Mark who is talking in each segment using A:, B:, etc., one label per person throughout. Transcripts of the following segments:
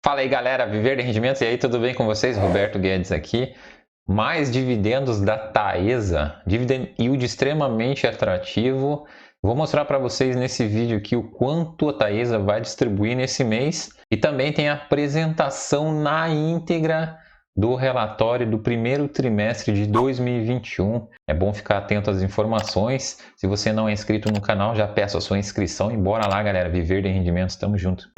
A: Fala aí galera, Viver de Rendimentos, e aí tudo bem com vocês? Roberto Guedes aqui. Mais dividendos da Taesa, dividend yield extremamente atrativo. Vou mostrar para vocês nesse vídeo aqui o quanto a Taesa vai distribuir nesse mês e também tem a apresentação na íntegra do relatório do primeiro trimestre de 2021. É bom ficar atento às informações. Se você não é inscrito no canal, já peço a sua inscrição e bora lá galera, Viver de Rendimentos, tamo junto.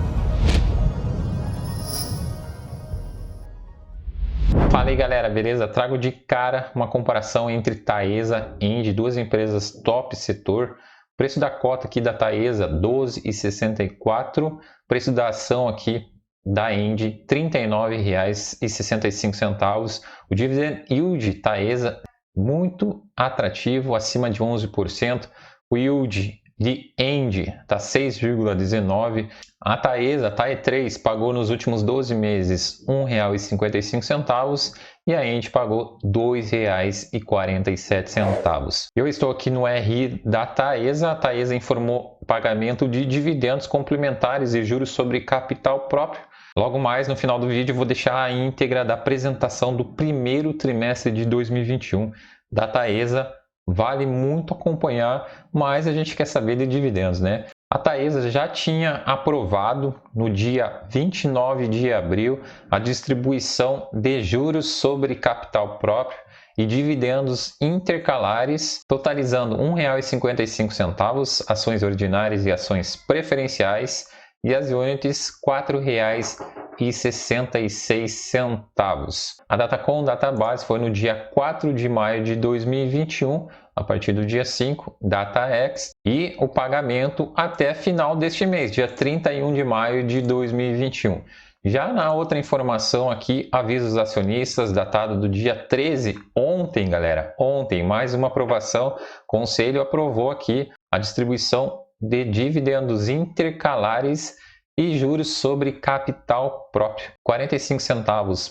A: Fala aí galera, beleza? Trago de cara uma comparação entre Taesa e Engie, duas empresas top setor. Preço da cota aqui da Taesa, R$ 12,64. Preço da ação aqui da Engie, R$ 39,65. O dividend yield Taesa, muito atrativo, acima de 11%. O yield de Engie está 6,19%. A Taesa, a TAE3, pagou nos últimos 12 meses R$ 1,55 e a Engie pagou R$ 2,47. Eu estou aqui no RI da Taesa. A Taesa informou pagamento de dividendos complementares e juros sobre capital próprio. Logo mais no final do vídeo vou deixar a íntegra da apresentação do primeiro trimestre de 2021 da Taesa. Vale muito acompanhar, mas a gente quer saber de dividendos, né? A Taesa já tinha aprovado no dia 29 de abril a distribuição de juros sobre capital próprio e dividendos intercalares, totalizando R$ 1,55, ações ordinárias e ações preferenciais, e as units R$ 4,66. A Datacom Database foi no dia 4 de maio de 2021, a partir do dia 5, DataX, e o pagamento até final deste mês, dia 31 de maio de 2021. Já na outra informação aqui, avisos acionistas, datado do dia 13, ontem, galera, ontem, mais uma aprovação, o Conselho aprovou aqui a distribuição de dividendos intercalares e juros sobre capital próprio. R$ 45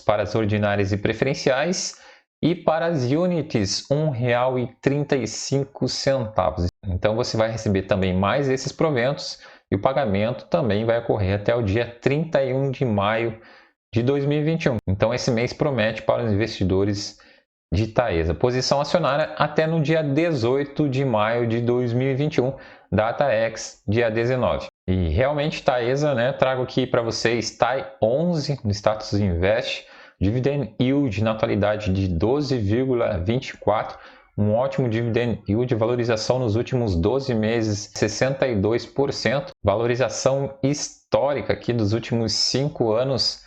A: para as ordinárias e preferenciais e para as units R$ 1,35. Então você vai receber também mais esses proventos e o pagamento também vai ocorrer até o dia 31 de maio de 2021. Então esse mês promete para os investidores de Taesa. Posição acionária até no dia 18 de maio de 2021, DataX dia 19. E realmente Taesa, né, trago aqui para vocês TAI11 no status Invest, dividend yield na atualidade de 12,24, um ótimo dividend yield, valorização nos últimos 12 meses 62%, valorização histórica aqui dos últimos 5 anos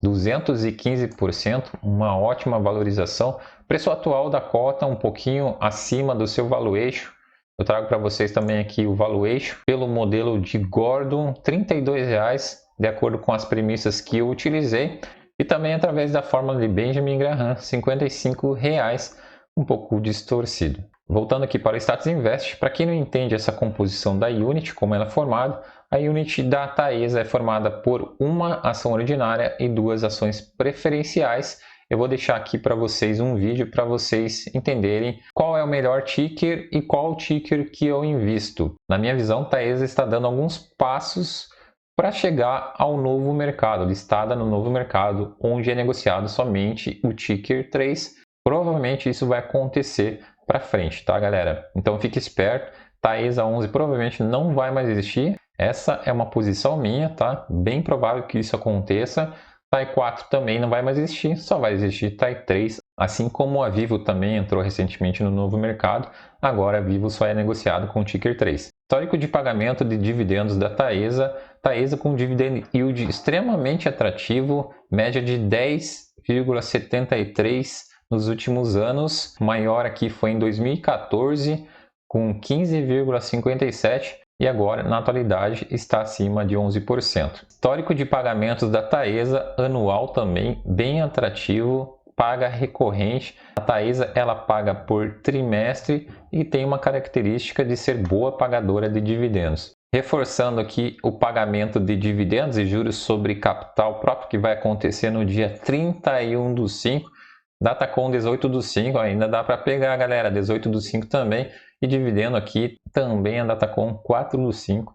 A: 215%, uma ótima valorização. Preço atual da cota um pouquinho acima do seu valuation. Eu trago para vocês também aqui o valuation pelo modelo de Gordon, R$ 32,00, de acordo com as premissas que eu utilizei. E também através da fórmula de Benjamin Graham, R$ 55,00, um pouco distorcido. Voltando aqui para o Status Invest, para quem não entende essa composição da unit, como ela é formada, a unit da Taesa é formada por uma ação ordinária e duas ações preferenciais. Eu vou deixar aqui para vocês um vídeo para vocês entenderem qual é o melhor ticker e qual o ticker que eu invisto. Na minha visão, Taesa está dando alguns passos para chegar ao novo mercado, listada no novo mercado, onde é negociado somente o ticker 3. Provavelmente isso vai acontecer para frente, tá galera? Então fique esperto, Taesa 11 provavelmente não vai mais existir. Essa é uma posição minha, tá? Bem provável que isso aconteça. TAI 4 também não vai mais existir, só vai existir TAI 3, assim como a Vivo também entrou recentemente no novo mercado. Agora a Vivo só é negociado com o ticker 3. Histórico de pagamento de dividendos da Taesa, Taesa com dividend yield extremamente atrativo, média de 10,73 nos últimos anos, maior aqui foi em 2014 com 15,57 e agora na atualidade está acima de 11%. Histórico de pagamentos da Taesa anual também bem atrativo, paga recorrente. A Taesa ela paga por trimestre e tem uma característica de ser boa pagadora de dividendos. Reforçando aqui o pagamento de dividendos e juros sobre capital próprio que vai acontecer no dia 31/5. Datacom 18/5, ainda dá para pegar, galera, 18/5 também. E dividendo aqui também a Datacom 4/5,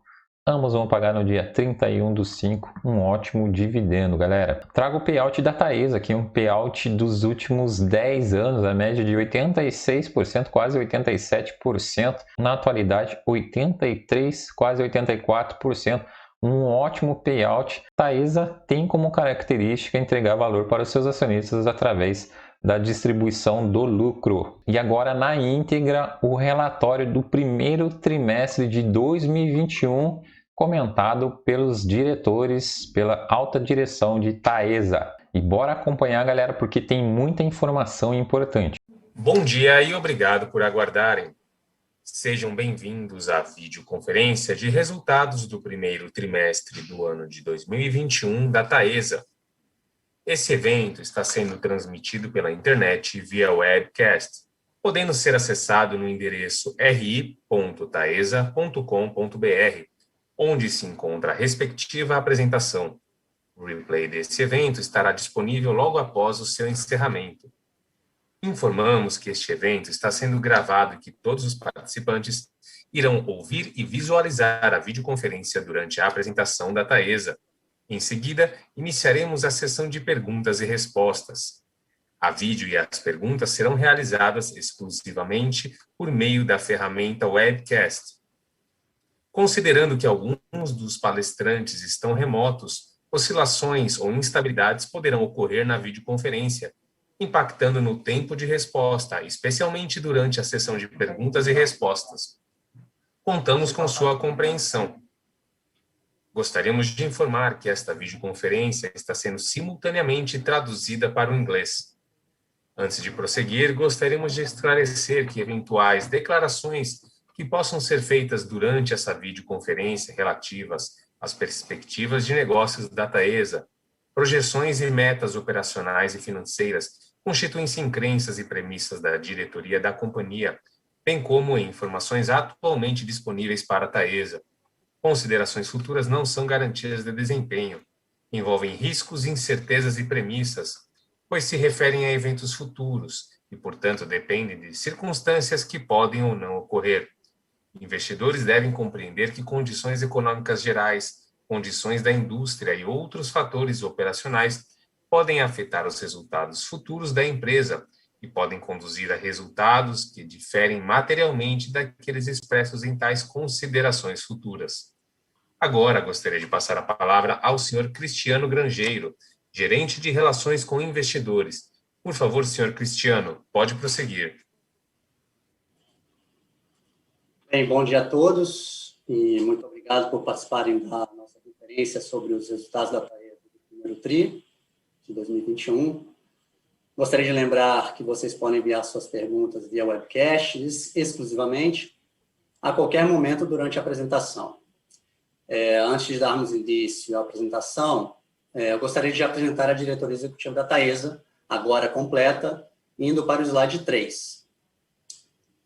A: Ambos vão pagar no dia 31/5, um ótimo dividendo, galera. Trago o payout da Taesa aqui, um payout dos últimos 10 anos, a média de 86%, quase 87%. Na atualidade, 83%, quase 84%. Um ótimo payout. Taesa tem como característica entregar valor para os seus acionistas através da distribuição do lucro. E agora na íntegra o relatório do primeiro trimestre de 2021 comentado pelos diretores, pela alta direção de Taesa. E bora acompanhar, galera, porque tem muita informação importante.
B: Bom dia e obrigado por aguardarem. Sejam bem-vindos à videoconferência de resultados do primeiro trimestre do ano de 2021 da Taesa. Esse evento está sendo transmitido pela internet via webcast, podendo ser acessado no endereço ri.taesa.com.br, onde se encontra a respectiva apresentação. O replay desse evento estará disponível logo após o seu encerramento. Informamos que este evento está sendo gravado e que todos os participantes irão ouvir e visualizar a videoconferência durante a apresentação da Taesa. Em seguida, iniciaremos a sessão de perguntas e respostas. A vídeo e as perguntas serão realizadas exclusivamente por meio da ferramenta webcast. Considerando que alguns dos palestrantes estão remotos, oscilações ou instabilidades poderão ocorrer na videoconferência, impactando no tempo de resposta, especialmente durante a sessão de perguntas e respostas. Contamos com sua compreensão. Gostaríamos de informar que esta videoconferência está sendo simultaneamente traduzida para o inglês. Antes de prosseguir, gostaríamos de esclarecer que eventuais declarações que possam ser feitas durante essa videoconferência relativas às perspectivas de negócios da Taesa, projeções e metas operacionais e financeiras constituem-se em crenças e premissas da diretoria da companhia, bem como em informações atualmente disponíveis para a Taesa. Considerações futuras não são garantias de desempenho, envolvem riscos, incertezas e premissas, pois se referem a eventos futuros e, portanto, dependem de circunstâncias que podem ou não ocorrer. Investidores devem compreender que condições econômicas gerais, condições da indústria e outros fatores operacionais podem afetar os resultados futuros da empresa e podem conduzir a resultados que diferem materialmente daqueles expressos em tais considerações futuras. Agora, gostaria de passar a palavra ao Sr. Cristiano Grangeiro, gerente de Relações com Investidores. Por favor, Sr. Cristiano, pode prosseguir.
C: Bem, bom dia a todos e muito obrigado por participarem da nossa conferência sobre os resultados da Taesa do primeiro TRI de 2021. Gostaria de lembrar que vocês podem enviar suas perguntas via webcast exclusivamente a qualquer momento durante a apresentação. Antes de darmos início à apresentação, eu gostaria de apresentar a diretoria executiva da Taesa, agora completa, indo para o slide 3.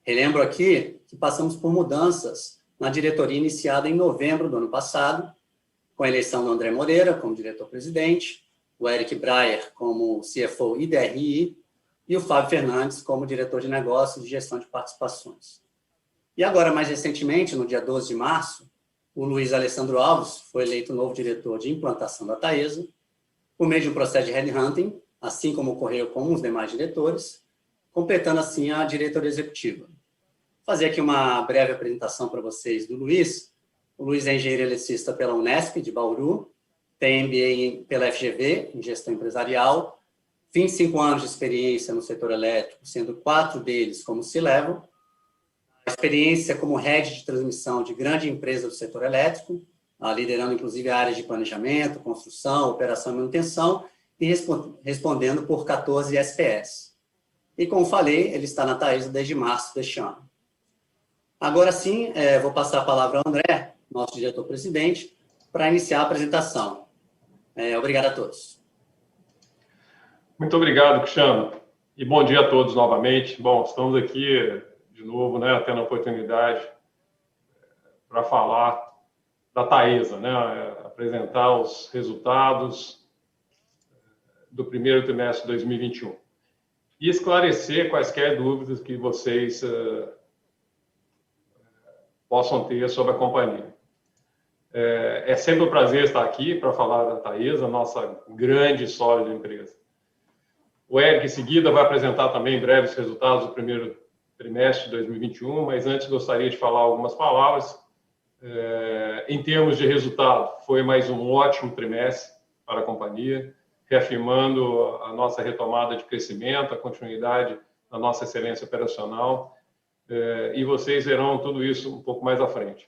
C: Relembro aqui que passamos por mudanças na diretoria iniciada em novembro do ano passado, com a eleição do André Moreira como diretor-presidente, o Eric Breyer como CFO e DRI e o Fábio Fernandes como diretor de negócios e gestão de participações. E agora, mais recentemente, no dia 12 de março, o Luiz Alessandro Alves foi eleito novo diretor de implantação da Taesa, por meio de um processo de headhunting, assim como ocorreu com os demais diretores, completando assim a diretoria executiva. Vou fazer aqui uma breve apresentação para vocês do Luiz. O Luiz é engenheiro eletricista pela Unesp de Bauru, tem MBA pela FGV em gestão empresarial, 25 anos de experiência no setor elétrico, sendo 4 deles como C-Level, experiência como head de transmissão de grande empresa do setor elétrico, liderando inclusive áreas de planejamento, construção, operação e manutenção, e respondendo por 14 SPS. E como falei, ele está na Taesa desde março deste ano. Agora sim, vou passar a palavra ao André, nosso diretor-presidente, para iniciar a apresentação. Obrigado a todos.
D: Muito obrigado, Cristiano. E bom dia a todos novamente. Bom, estamos aqui de novo, né, tendo a oportunidade para falar da Taesa, né, apresentar os resultados do primeiro trimestre de 2021 e esclarecer quaisquer dúvidas que vocês possam ter sobre a companhia. É sempre um prazer estar aqui para falar da Taesa, nossa grande e sólida empresa. O Eric, em seguida, vai apresentar também breves resultados do primeiro trimestre de 2021, mas antes gostaria de falar algumas palavras. Em termos de resultado, foi mais um ótimo trimestre para a companhia, reafirmando a nossa retomada de crescimento, a continuidade da nossa excelência operacional, e vocês verão tudo isso um pouco mais à frente.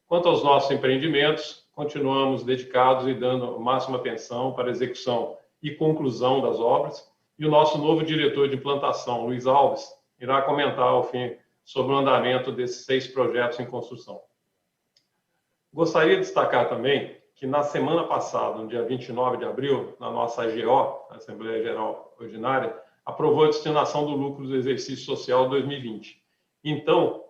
D: Quanto aos nossos empreendimentos, continuamos dedicados e dando máxima atenção para a execução e conclusão das obras, e o nosso novo diretor de implantação, Luiz Alves, irá comentar ao fim sobre o andamento desses 6 projetos em construção. Gostaria de destacar também que na semana passada, no dia 29 de abril, na nossa AGO, Assembleia Geral Ordinária, aprovou a destinação do lucro do exercício social 2020. Então,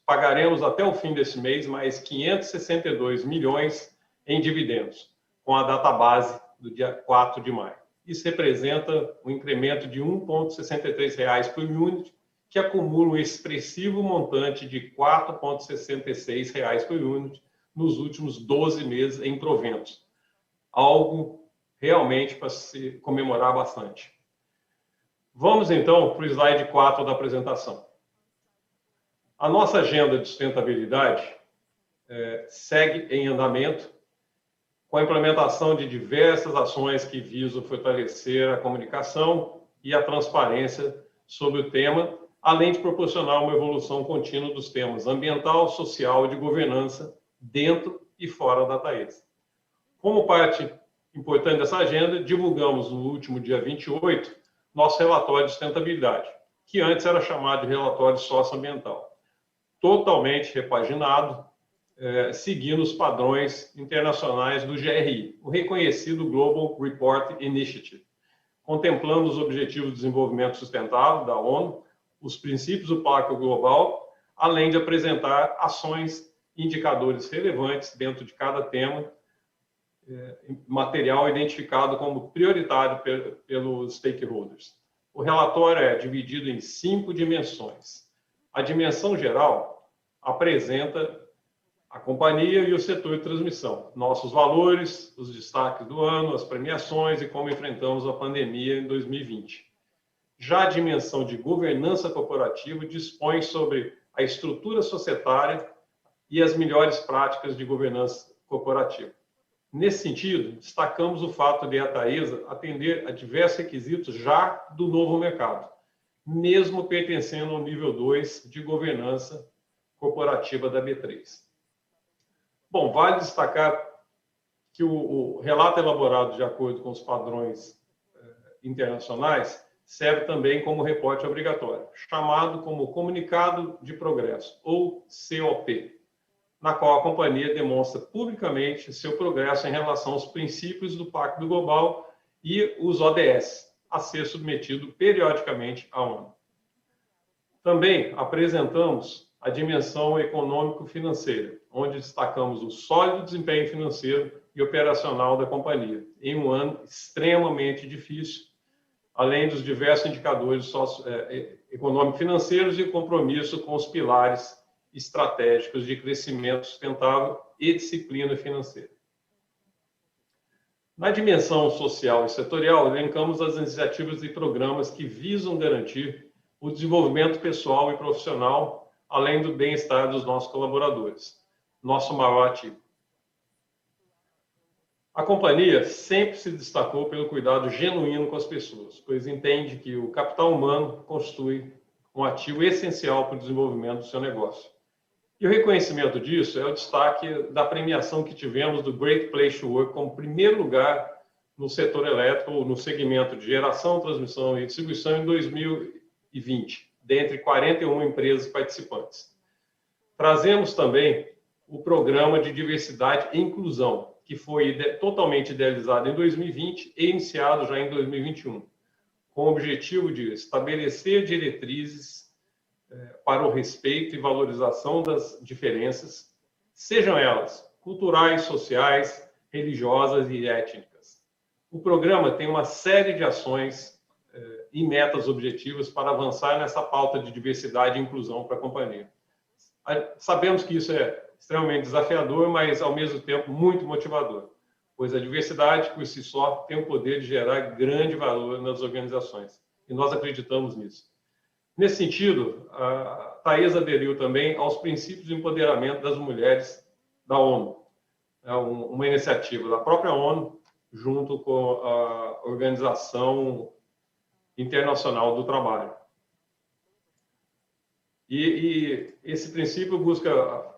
D: pagaremos até o fim desse mês mais 562 milhões em dividendos, com a data base do dia 4 de maio. Isso representa um incremento de R$ 1,63 por unit, que acumula um expressivo montante de R$ 4,66 por unit nos últimos 12 meses em proventos. Algo realmente para se comemorar bastante. Vamos, então, para o slide 4 da apresentação. A nossa agenda de sustentabilidade segue em andamento, com a implementação de diversas ações que visam fortalecer a comunicação e a transparência sobre o tema, além de proporcionar uma evolução contínua dos temas ambiental, social e de governança dentro e fora da Taesa. Como parte importante dessa agenda, divulgamos no último dia 28 nosso relatório de sustentabilidade, que antes era chamado de relatório socioambiental, totalmente repaginado, seguindo os padrões internacionais do GRI, o reconhecido Global Report Initiative, contemplando os Objetivos de Desenvolvimento Sustentável da ONU, os princípios do Pacto Global, além de apresentar ações e indicadores relevantes dentro de cada tema, material identificado como prioritário pelos stakeholders. O relatório é dividido em 5 dimensões. A dimensão geral apresenta a companhia e o setor de transmissão, nossos valores, os destaques do ano, as premiações e como enfrentamos a pandemia em 2020. Já a dimensão de governança corporativa dispõe sobre a estrutura societária e as melhores práticas de governança corporativa. Nesse sentido, destacamos o fato de a Taesa atender a diversos requisitos já do novo mercado, mesmo pertencendo ao nível 2 de governança corporativa da B3. Bom, vale destacar que o relato elaborado de acordo com os padrões internacionais serve também como reporte obrigatório, chamado como Comunicado de Progresso, ou COP, na qual a companhia demonstra publicamente seu progresso em relação aos princípios do Pacto Global e os ODS, a ser submetido periodicamente à ONU. Também apresentamos a dimensão econômico-financeira, onde destacamos o sólido desempenho financeiro e operacional da companhia, em um ano extremamente difícil, além dos diversos indicadores econômico-financeiros e compromisso com os pilares estratégicos de crescimento sustentável e disciplina financeira. Na dimensão social e setorial, elencamos as iniciativas e programas que visam garantir o desenvolvimento pessoal e profissional, além do bem-estar dos nossos colaboradores, nosso maior ativo. A companhia sempre se destacou pelo cuidado genuíno com as pessoas, pois entende que o capital humano constitui um ativo essencial para o desenvolvimento do seu negócio. E o reconhecimento disso é o destaque da premiação que tivemos do Great Place to Work como primeiro lugar no setor elétrico, no segmento de geração, transmissão e distribuição em 2020, dentre 41 empresas participantes. Trazemos também o Programa de Diversidade e Inclusão, que foi totalmente idealizado em 2020 e iniciado já em 2021, com o objetivo de estabelecer diretrizes para o respeito e valorização das diferenças, sejam elas culturais, sociais, religiosas e étnicas. O programa tem uma série de ações e metas objetivas para avançar nessa pauta de diversidade e inclusão para a companhia, Sabemos que isso é extremamente desafiador, mas, ao mesmo tempo, muito motivador, pois a diversidade, por si só, tem o poder de gerar grande valor nas organizações, e nós acreditamos nisso. Nesse sentido, a Taesa aderiu também aos princípios de empoderamento das mulheres da ONU, uma iniciativa da própria ONU, junto com a Organização Internacional do Trabalho. E esse princípio busca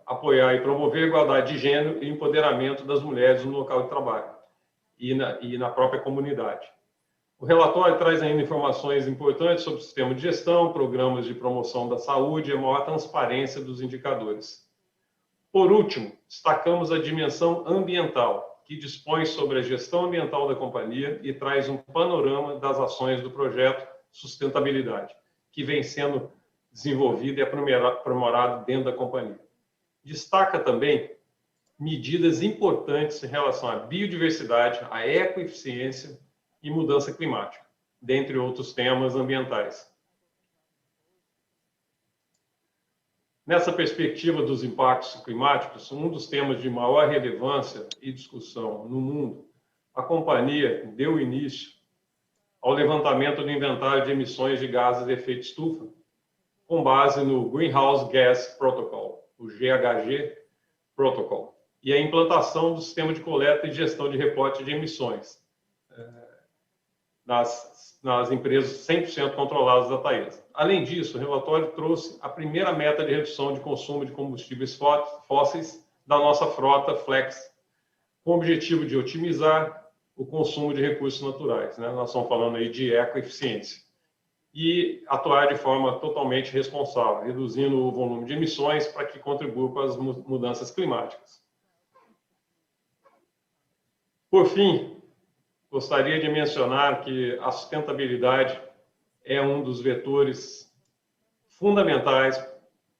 D: apoiar e promover a igualdade de gênero e empoderamento das mulheres no local de trabalho e na própria comunidade. O relatório traz ainda informações importantes sobre o sistema de gestão, programas de promoção da saúde e a maior transparência dos indicadores. Por último, destacamos a dimensão ambiental, que dispõe sobre a gestão ambiental da companhia e traz um panorama das ações do projeto Sustentabilidade, que vem sendo desenvolvido e aprimorado dentro da companhia. Destaca também medidas importantes em relação à biodiversidade, à ecoeficiência e mudança climática, dentre outros temas ambientais. Nessa perspectiva dos impactos climáticos, um dos temas de maior relevância e discussão no mundo, a companhia deu início ao levantamento do inventário de emissões de gases de efeito estufa, com base no Greenhouse Gas Protocol, o GHG Protocol, e a implantação do sistema de coleta e gestão de reporte de emissões nas empresas 100% controladas da Taesa. Além disso, o relatório trouxe a primeira meta de redução de consumo de combustíveis fósseis da nossa frota Flex, com o objetivo de otimizar o consumo de recursos naturais. Nós estamos falando aí de ecoeficiência. E atuar de forma totalmente responsável, reduzindo o volume de emissões para que contribua para as mudanças climáticas. Por fim, gostaria de mencionar que a sustentabilidade é um dos vetores fundamentais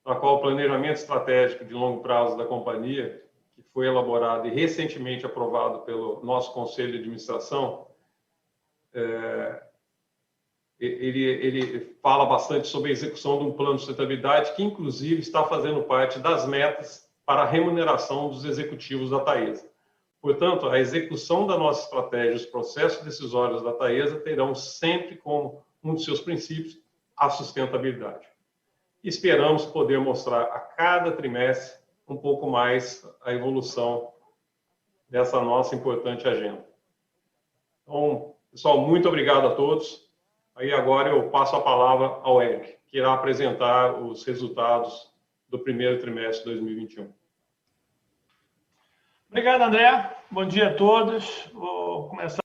D: para qual o planejamento estratégico de longo prazo da companhia, que foi elaborado e recentemente aprovado pelo nosso Conselho de Administração, ele fala bastante sobre a execução de um plano de sustentabilidade que, inclusive, está fazendo parte das metas para a remuneração dos executivos da Taesa. Portanto, a execução da nossa estratégia, os processos decisórios da Taesa terão sempre como um dos seus princípios a sustentabilidade. Esperamos poder mostrar a cada trimestre um pouco mais a evolução dessa nossa importante agenda. Então, pessoal, muito obrigado a todos. Aí agora eu passo a palavra ao Eric, que irá apresentar os resultados do primeiro trimestre de 2021.
E: Obrigado, André. Bom dia a todos. Vou começar.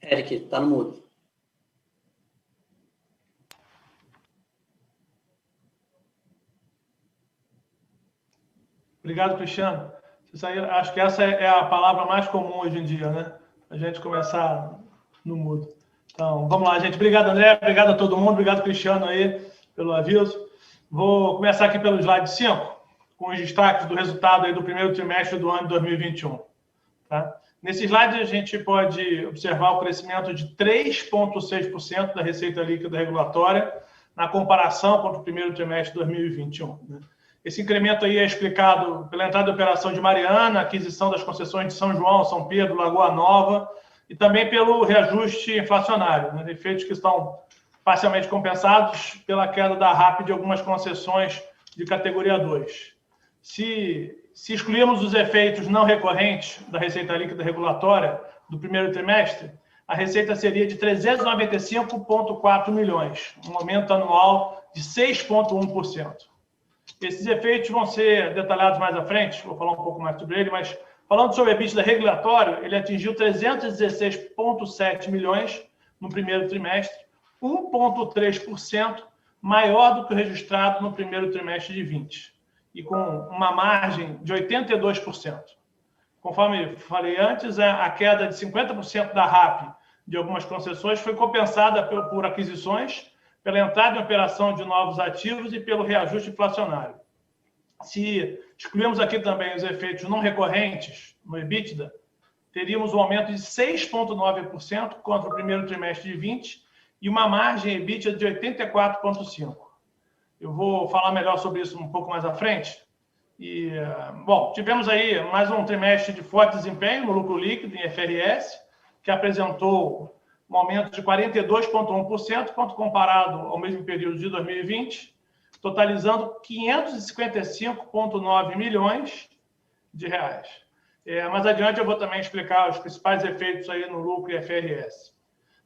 C: Eric, está no mudo.
E: Obrigado, Cristiano. Acho que essa é a palavra mais comum hoje em dia, né? A gente começar no mudo. Então, vamos lá, gente. Obrigado, André. Obrigado a todo mundo. Obrigado, Cristiano, aí, pelo aviso. Vou começar aqui pelo slide 5, com os destaques do resultado aí do primeiro trimestre do ano de 2021. Tá? Nesse slide, a gente pode observar o crescimento de 3,6% da receita líquida regulatória na comparação contra o primeiro trimestre de 2021. Né? Esse incremento aí é explicado pela entrada de operação de Mariana, aquisição das concessões de São João, São Pedro, Lagoa Nova, e também pelo reajuste inflacionário, né? Efeitos que estão parcialmente compensados pela queda da RAP de algumas concessões de categoria 2. Se excluirmos os efeitos não recorrentes da receita líquida regulatória do primeiro trimestre, a receita seria de 395,4 milhões, um aumento anual de 6,1%. Esses efeitos vão ser detalhados mais à frente, vou falar um pouco mais sobre ele, mas falando sobre o EBITDA regulatório, ele atingiu 316,7 milhões no primeiro trimestre, 1,3% maior do que o registrado no primeiro trimestre de 20, e com uma margem de 82%. Conforme falei antes, a queda de 50% da RAP de algumas concessões foi compensada por aquisições, pela entrada em operação de novos ativos e pelo reajuste inflacionário. Se excluirmos aqui também os efeitos não recorrentes no EBITDA, teríamos um aumento de 6,9% contra o primeiro trimestre de 20 e uma margem EBITDA de 84,5%. Eu vou falar melhor sobre isso um pouco mais à frente. E, bom, tivemos aí mais um trimestre de forte desempenho no lucro líquido em FRS, que apresentou um aumento de 42,1% quando comparado ao mesmo período de 2020, totalizando 555,9 milhões de reais. Mais adiante eu vou também explicar os principais efeitos aí no lucro e FRS.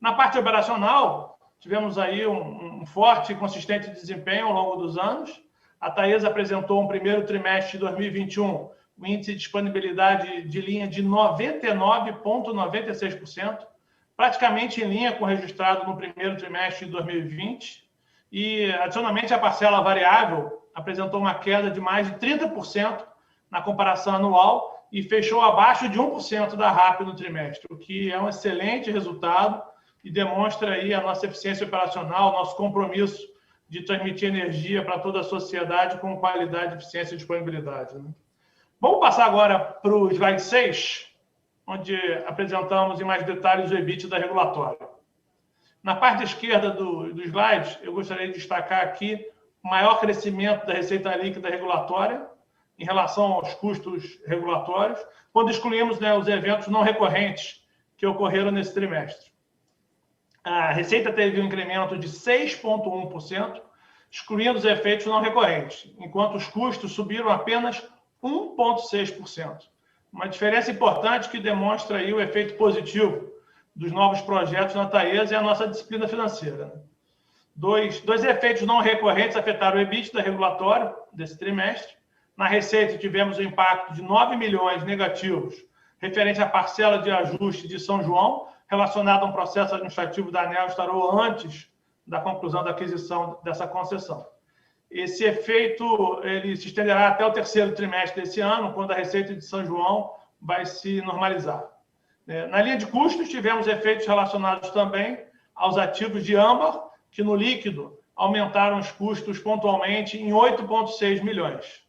E: Na parte operacional, tivemos aí um forte e consistente desempenho ao longo dos anos. A Taesa apresentou um primeiro trimestre de 2021, um índice de disponibilidade de linha de 99,96%, praticamente em linha com o registrado no primeiro trimestre de 2020. E, adicionalmente, a parcela variável apresentou uma queda de mais de 30% na comparação anual e fechou abaixo de 1% da RAP no trimestre, o que é um excelente resultado e demonstra aí a nossa eficiência operacional, nosso compromisso de transmitir energia para toda a sociedade com qualidade, eficiência e disponibilidade. Né? Vamos passar agora para o slide 6, onde apresentamos em mais detalhes o EBITDA regulatório. Na parte esquerda do slide, eu gostaria de destacar aqui o maior crescimento da receita líquida regulatória em relação aos custos regulatórios, quando excluímos, né, os eventos não recorrentes que ocorreram nesse trimestre. A receita teve um incremento de 6,1%, excluindo os efeitos não recorrentes, enquanto os custos subiram apenas 1,6%. Uma diferença importante que demonstra aí o efeito positivo dos novos projetos na Taesa e a nossa disciplina financeira. Dois efeitos não recorrentes afetaram o EBITDA regulatório desse trimestre. Na receita, tivemos um impacto de 9 milhões negativos, referente à parcela de ajuste de São João, relacionado a um processo administrativo da ANEEL instaurou antes da conclusão da aquisição dessa concessão. Esse efeito ele se estenderá até o terceiro trimestre desse ano, quando a receita de São João vai se normalizar. Na linha de custos, tivemos efeitos relacionados também aos ativos de âmbar, que no líquido aumentaram os custos pontualmente em 8,6 milhões.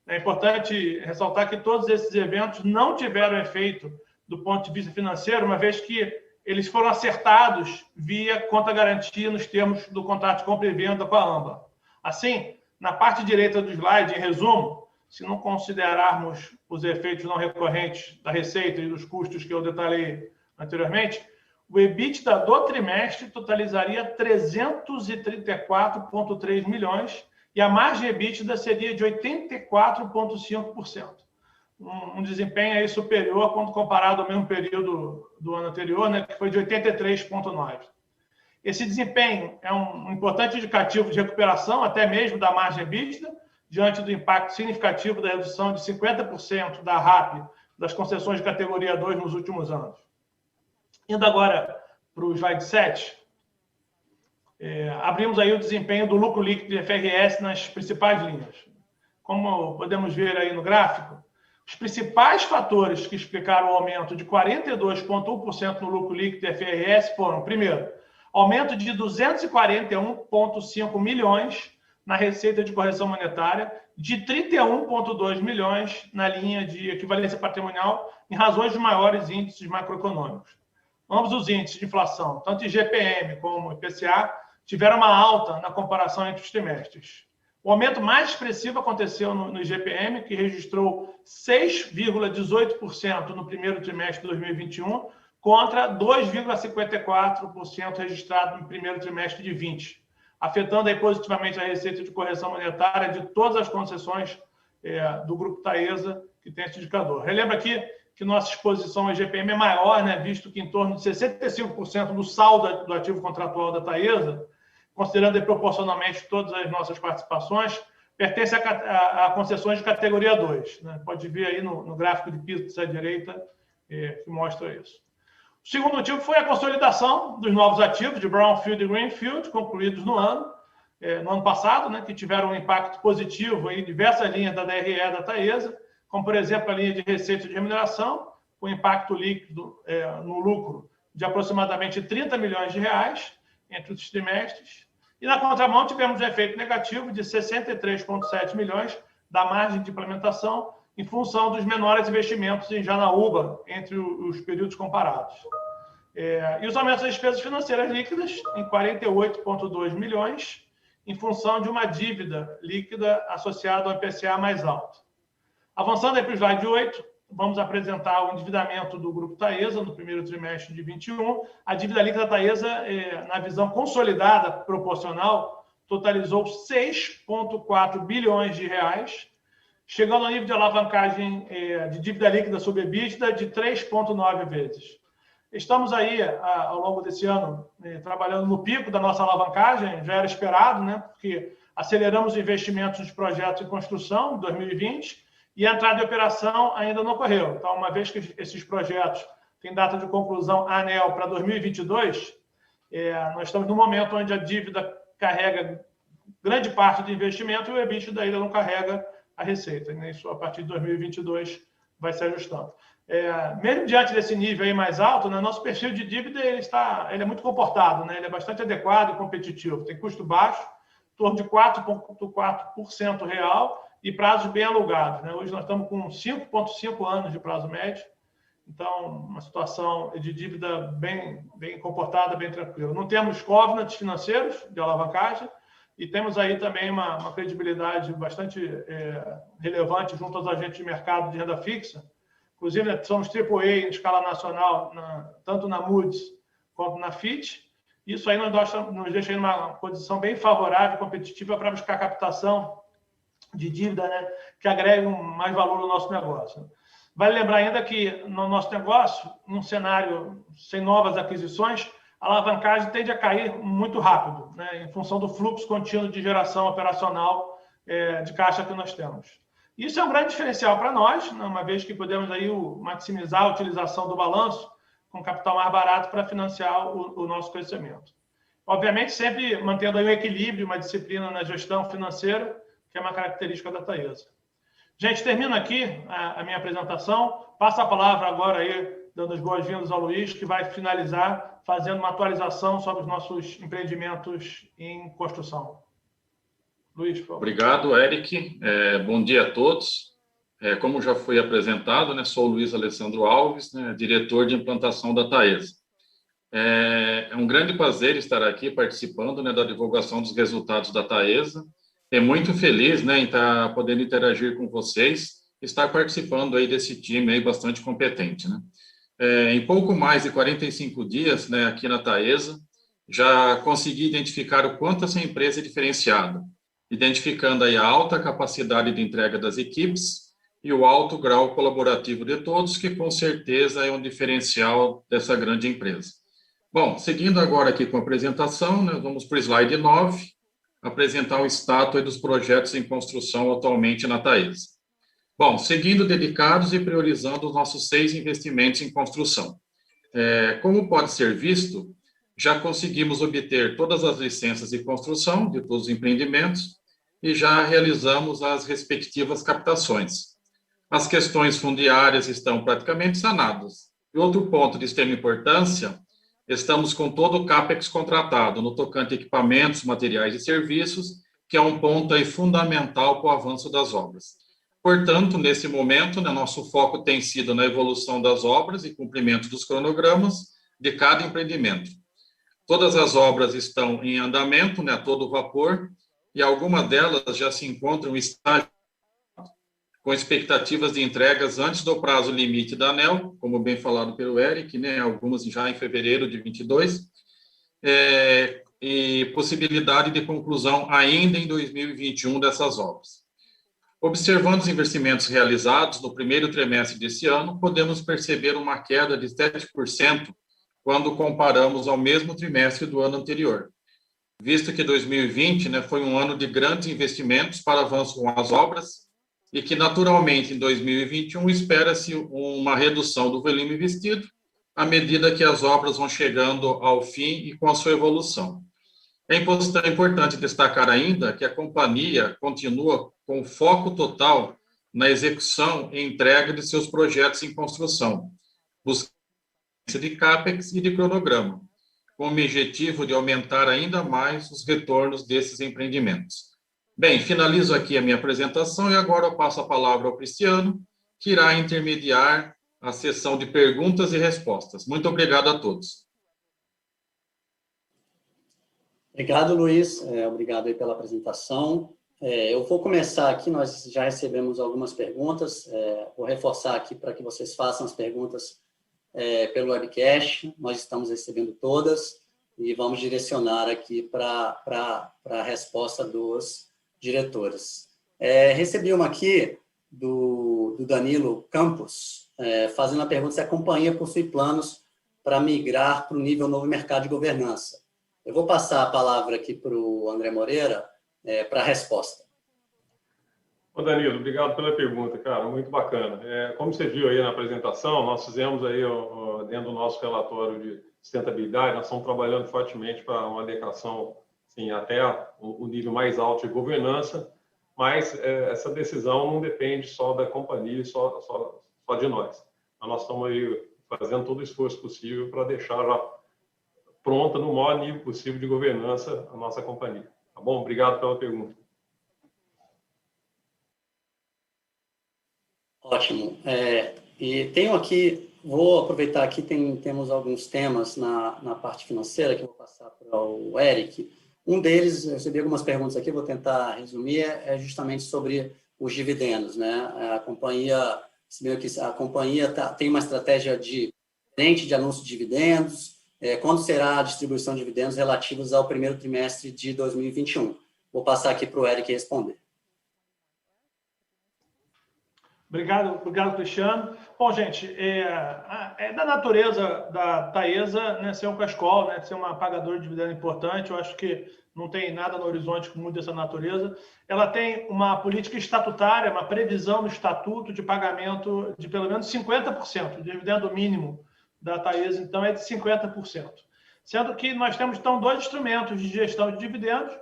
E: É importante ressaltar que todos esses eventos não tiveram efeito do ponto de vista financeiro, uma vez que eles foram acertados via conta-garantia nos termos do contrato de compra e venda com a âmbar. Assim, na parte direita do slide, em resumo, se não considerarmos os efeitos não recorrentes da receita e dos custos que eu detalhei anteriormente, o EBITDA do trimestre totalizaria 334,3 milhões e a margem EBITDA seria de 84,5%. Um desempenho aí superior quando comparado ao mesmo período do ano anterior, né, que foi de 83,9%. Esse desempenho é um importante indicativo de recuperação, até mesmo da margem EBITDA, diante do impacto significativo da redução de 50% da RAP das concessões de categoria 2 nos últimos anos. Indo agora para o slide 7, abrimos aí o desempenho do lucro líquido de FRS nas principais linhas. Como podemos ver aí no gráfico, os principais fatores que explicaram o aumento de 42,1% no lucro líquido de FRS foram, primeiro, aumento de 241,5 milhões na receita de correção monetária, de 31,2 milhões na linha de equivalência patrimonial, em razões de maiores índices macroeconômicos. Ambos os índices de inflação, tanto IGPM como IPCA, tiveram uma alta na comparação entre os trimestres. O aumento mais expressivo aconteceu no IGPM, que registrou 6,18% no primeiro trimestre de 2021, contra 2,54% registrado no primeiro trimestre de 2020, afetando aí positivamente a receita de correção monetária de todas as concessões do Grupo Taesa, que tem esse indicador. Relembra aqui que nossa exposição ao IGPM é maior, né, visto que em torno de 65% do saldo do ativo contratual da Taesa, considerando aí proporcionalmente todas as nossas participações, pertence a concessões de categoria 2. Né? Pode ver aí no gráfico de piso à direita que mostra isso. O segundo motivo foi a consolidação dos novos ativos de Brownfield e Greenfield, concluídos no ano passado, né, que tiveram um impacto positivo em diversas linhas da DRE da Taesa, como, por exemplo, a linha de receita de remuneração, com impacto líquido no lucro de aproximadamente 30 milhões de reais entre os trimestres. E, na contramão, tivemos um efeito negativo de 63,7 milhões da margem de implementação, em função dos menores investimentos em Janaúba entre os períodos comparados. E os aumentos das despesas financeiras líquidas em 48,2 milhões, em função de uma dívida líquida associada ao IPCA mais alto. Avançando aí para o slide 8, vamos apresentar o endividamento do Grupo Taesa no primeiro trimestre de 21. A dívida líquida da Taesa, na visão consolidada proporcional, totalizou 6,4 bilhões de reais, chegando ao nível de alavancagem de dívida líquida sobre EBITDA de 3,9 vezes. Estamos aí, ao longo desse ano, trabalhando no pico da nossa alavancagem, já era esperado, né? Porque aceleramos investimentos de projetos em construção em 2020 e a entrada de operação ainda não ocorreu. Então, uma vez que esses projetos têm data de conclusão ANEEL para 2022, nós estamos no momento onde a dívida carrega grande parte do investimento e o EBITDA ainda não carrega a receita. Isso, a partir de 2022, vai se ajustando. Mesmo diante desse nível aí mais alto, né, nosso perfil de dívida ele é muito comportado, né? Ele é bastante adequado e competitivo. Tem custo baixo, em torno de 4,4% real e prazos bem alugados, né? Hoje nós estamos com 5,5 anos de prazo médio, então uma situação de dívida bem comportada, bem tranquila. Não temos covenants financeiros de alavancagem e temos aí também uma credibilidade bastante relevante junto aos agentes de mercado de renda fixa. Inclusive, somos AAA em escala nacional, tanto na Moody's quanto na Fitch. Isso aí nos deixa em uma posição bem favorável e competitiva para buscar captação de dívida, né, que agregue mais valor no nosso negócio. Vale lembrar ainda que no nosso negócio, num cenário sem novas aquisições, a alavancagem tende a cair muito rápido, né, em função do fluxo contínuo de geração operacional de caixa que nós temos. Isso é um grande diferencial para nós, né, uma vez que podemos aí maximizar a utilização do balanço com capital mais barato para financiar o nosso crescimento. Obviamente, sempre mantendo aí um equilíbrio, uma disciplina na gestão financeira, que é uma característica da Taesa. Gente, termino aqui a minha apresentação. Passo a palavra agora aí, dando as boas-vindas ao Luiz, que vai finalizar fazendo uma atualização sobre os nossos empreendimentos em construção. Luiz, por favor.
F: Obrigado, Eric. Bom dia a todos. Como já foi apresentado, né, sou o Luiz Alessandro Alves, né, diretor de implantação da Taesa. É um grande prazer estar aqui participando, né, da divulgação dos resultados da Taesa. Muito feliz, né, em estar podendo interagir com vocês, estar participando aí desse time aí bastante competente, né. Em pouco mais de 45 dias, né, aqui na Taesa, já consegui identificar o quanto essa empresa é diferenciada, identificando aí a alta capacidade de entrega das equipes e o alto grau colaborativo de todos, que com certeza é um diferencial dessa grande empresa. Bom, seguindo agora aqui com a apresentação, nós vamos para o slide 9, apresentar o status dos projetos em construção atualmente na Taesa. Bom, seguindo dedicados e priorizando os nossos 6 investimentos em construção. Como pode ser visto, já conseguimos obter todas as licenças de construção de todos os empreendimentos e já realizamos as respectivas captações. As questões fundiárias estão praticamente sanadas. E outro ponto de extrema importância, estamos com todo o CAPEX contratado no tocante a equipamentos, materiais e serviços, que é um ponto aí fundamental para o avanço das obras. Portanto, nesse momento, né, nosso foco tem sido na evolução das obras e cumprimento dos cronogramas de cada empreendimento. Todas as obras estão em andamento, né, a todo vapor, e algumas delas já se encontram em estágio com expectativas de entregas antes do prazo limite da ANEEL, como bem falado pelo Eric, né, algumas já em fevereiro de 22, e possibilidade de conclusão ainda em 2021 dessas obras. Observando os investimentos realizados no primeiro trimestre desse ano, podemos perceber uma queda de 7% quando comparamos ao mesmo trimestre do ano anterior, visto que 2020, né, foi um ano de grandes investimentos para avanço com as obras, e que, naturalmente, em 2021, espera-se uma redução do volume investido, à medida que as obras vão chegando ao fim e com a sua evolução. É importante destacar ainda que a companhia continua com foco total na execução e entrega de seus projetos em construção, buscando de CAPEX e de cronograma, com o objetivo de aumentar ainda mais os retornos desses empreendimentos. Bem, finalizo aqui a minha apresentação e agora eu passo a palavra ao Cristiano, que irá intermediar a sessão de perguntas e respostas. Muito obrigado a todos.
C: Obrigado, Luiz. Obrigado aí pela apresentação. Eu vou começar aqui, nós já recebemos algumas perguntas. Vou reforçar aqui para que vocês façam as perguntas pelo webcast. Nós estamos recebendo todas e vamos direcionar aqui para a resposta dos diretores. Recebi uma aqui do Danilo Campos, fazendo a pergunta se a companhia possui planos para migrar para o nível novo mercado de governança. Eu vou passar a palavra aqui para o André Moreira para a resposta.
D: Ô Danilo, obrigado pela pergunta, cara, muito bacana. Como você viu aí na apresentação, nós fizemos aí, dentro do nosso relatório de sustentabilidade, nós estamos trabalhando fortemente para uma adequação assim, até o nível mais alto de governança, mas essa decisão não depende só da companhia, só de nós. Então, nós estamos aí fazendo todo o esforço possível para deixar já pronta no maior nível possível de governança a nossa companhia. Tá bom? Obrigado pela pergunta.
C: Ótimo. E tenho aqui, vou aproveitar aqui, temos alguns temas na parte financeira que eu vou passar para o Eric. Um deles, eu recebi algumas perguntas aqui, vou tentar resumir, é justamente sobre os dividendos, né? A companhia tem uma estratégia diferente de anúncio de dividendos. Quando será a distribuição de dividendos relativos ao primeiro trimestre de 2021? Vou passar aqui para o Eric responder.
E: Obrigado, Cristiano. Bom, gente, é da natureza da Taesa, né, ser um cascol, né, ser uma pagadora de dividendo importante. Eu acho que não tem nada no horizonte muito dessa natureza. Ela tem uma política estatutária, uma previsão no estatuto de pagamento de pelo menos 50%. O dividendo mínimo da Taesa, então, é de 50%. Sendo que nós temos, então, dois instrumentos de gestão de dividendos,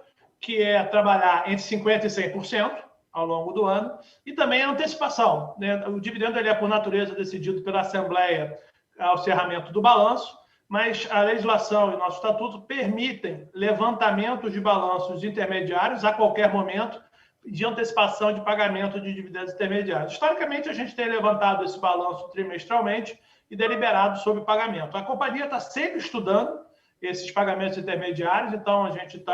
E: que é trabalhar entre 50% e 100%, ao longo do ano, e também a antecipação, né? O dividendo ele é, por natureza, decidido pela Assembleia ao cerramento do balanço, mas a legislação e o nosso estatuto permitem levantamento de balanços intermediários a qualquer momento de antecipação de pagamento de dividendos intermediários. Historicamente, a gente tem levantado esse balanço trimestralmente e deliberado sobre pagamento. A companhia está sempre estudando esses pagamentos intermediários, então a gente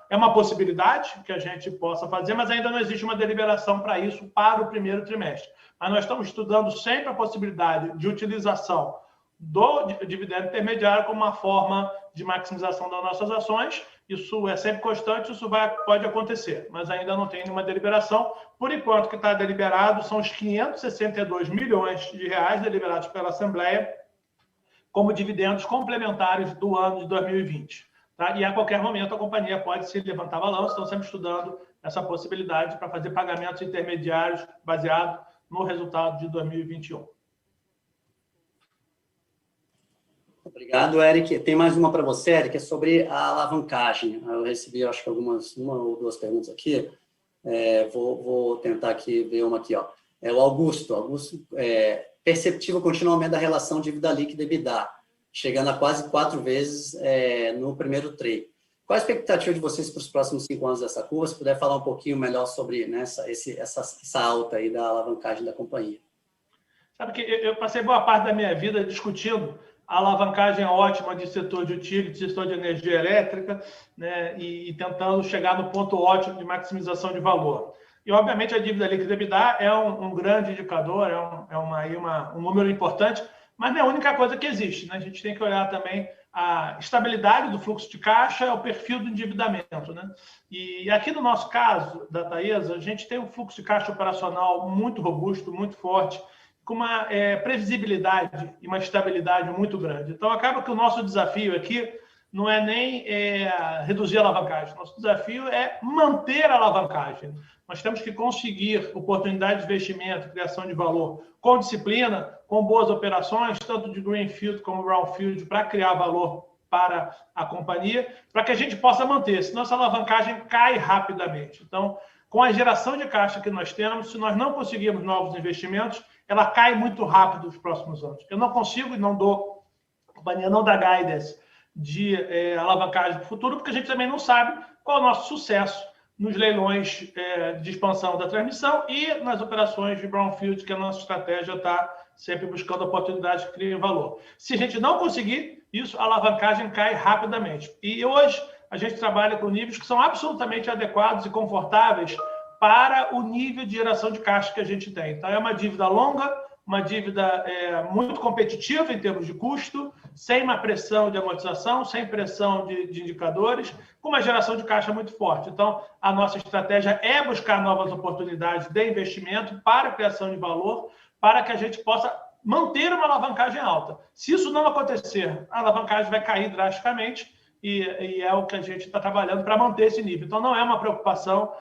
E: é uma possibilidade que a gente possa fazer, mas ainda não existe uma deliberação para isso para o primeiro trimestre. Mas nós estamos estudando sempre a possibilidade de utilização do dividendo intermediário como uma forma de maximização das nossas ações. Isso é sempre constante, isso pode acontecer, mas ainda não tem nenhuma deliberação. Por enquanto, o que está deliberado são os 562 milhões de reais deliberados pela Assembleia como dividendos complementares do ano de 2020. Tá? E a qualquer momento a companhia pode se levantar balanço, estão sempre estudando essa possibilidade para fazer pagamentos intermediários baseado no resultado de 2021.
C: Obrigado, Eric. Tem mais uma para você, Eric, é sobre a alavancagem. Eu recebi, acho que uma ou duas perguntas aqui. Vou tentar aqui ver uma aqui. O Augusto, perceptível continuamente da relação dívida líquida e EBITDA, chegando a quase 4 vezes no primeiro TRI. Qual a expectativa de vocês para os próximos 5 anos dessa curva? Se puder falar um pouquinho melhor sobre, né, essa alta aí da alavancagem da companhia.
E: Sabe que eu passei boa parte da minha vida discutindo a alavancagem ótima de setor de utility, setor de energia elétrica, né, e tentando chegar no ponto ótimo de maximização de valor. E, obviamente, a dívida líquida EBITDA é um grande indicador, um número importante, mas não é a única coisa que existe, né? A gente tem que olhar também a estabilidade do fluxo de caixa, o perfil do endividamento, né? E aqui no nosso caso, da Taesa, a gente tem um fluxo de caixa operacional muito robusto, muito forte, com uma previsibilidade e uma estabilidade muito grande. Então, acaba que o nosso desafio aqui não é nem reduzir a alavancagem. Nosso desafio é manter a alavancagem. Nós temos que conseguir oportunidade de investimento, criação de valor, com disciplina, com boas operações, tanto de greenfield como brownfield, para criar valor para a companhia, para que a gente possa manter, senão essa alavancagem cai rapidamente. Então, com a geração de caixa que nós temos, se nós não conseguirmos novos investimentos, ela cai muito rápido nos próximos anos. Eu não consigo e não dou, a companhia não dá guidance de alavancagem para o futuro, porque a gente também não sabe qual é o nosso sucesso nos leilões de expansão da transmissão e nas operações de brownfield, que a nossa estratégia está sempre buscando oportunidades que criem valor. Se a gente não conseguir isso, a alavancagem cai rapidamente. E hoje a gente trabalha com níveis que são absolutamente adequados e confortáveis para o nível de geração de caixa que a gente tem. Então, é uma dívida longa, uma dívida muito competitiva em termos de custo, sem uma pressão de amortização, sem pressão de indicadores, com uma geração de caixa muito forte. Então, a nossa estratégia é buscar novas oportunidades de investimento para a criação de valor, para que a gente possa manter uma alavancagem alta. Se isso não acontecer, a alavancagem vai cair drasticamente e é o que a gente está trabalhando para manter esse nível. Então, não é uma preocupação.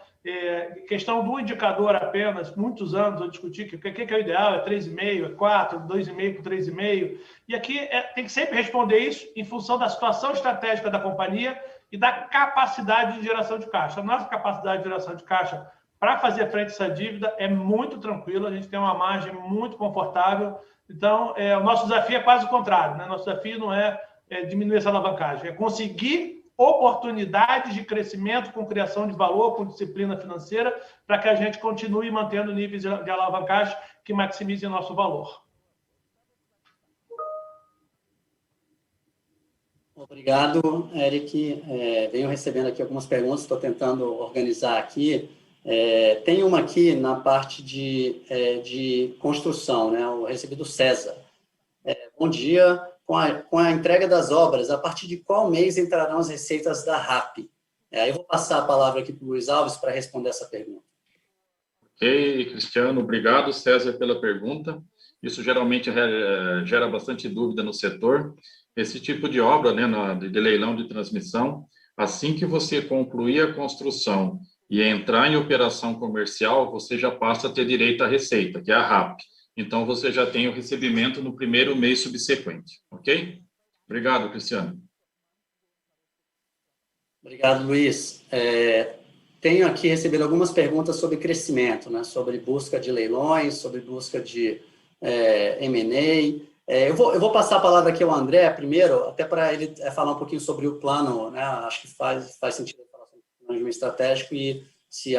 E: Questão do indicador apenas, muitos anos eu discuti que o que é o ideal, é 3,5, é 4, 2,5 para 3,5. E aqui tem que sempre responder isso em função da situação estratégica da companhia e da capacidade de geração de caixa. A nossa capacidade de geração de caixa para fazer frente a essa dívida é muito tranquila, a gente tem uma margem muito confortável. Então, o nosso desafio é quase o contrário, né? Nosso desafio não é diminuir essa alavancagem, é conseguir oportunidades de crescimento com criação de valor, com disciplina financeira, para que a gente continue mantendo níveis de alavancagem que maximizem nosso valor.
C: Obrigado, Eric. Venho recebendo aqui algumas perguntas, estou tentando organizar aqui. Tem uma aqui na parte de construção, né? Eu recebi do César. Bom dia. Com a entrega das obras, a partir de qual mês entrarão as receitas da RAP? Eu vou passar a palavra aqui para o Luiz Alves para responder essa pergunta. Ok,
F: Cristiano, obrigado, César, pela pergunta. Isso geralmente gera bastante dúvida no setor. Esse tipo de obra, né, de leilão de transmissão, assim que você concluir a construção e entrar em operação comercial, você já passa a ter direito à receita, que é a RAP. Então, você já tem o recebimento no primeiro mês subsequente, ok? Obrigado, Cristiano.
C: Obrigado, Luiz. Tenho aqui recebido algumas perguntas sobre crescimento, né? Sobre busca de leilões, sobre busca de M&A. Eu vou passar a palavra aqui ao André primeiro, até para ele falar um pouquinho sobre o plano, né? Acho que faz sentido falar sobre o planejamento estratégico e se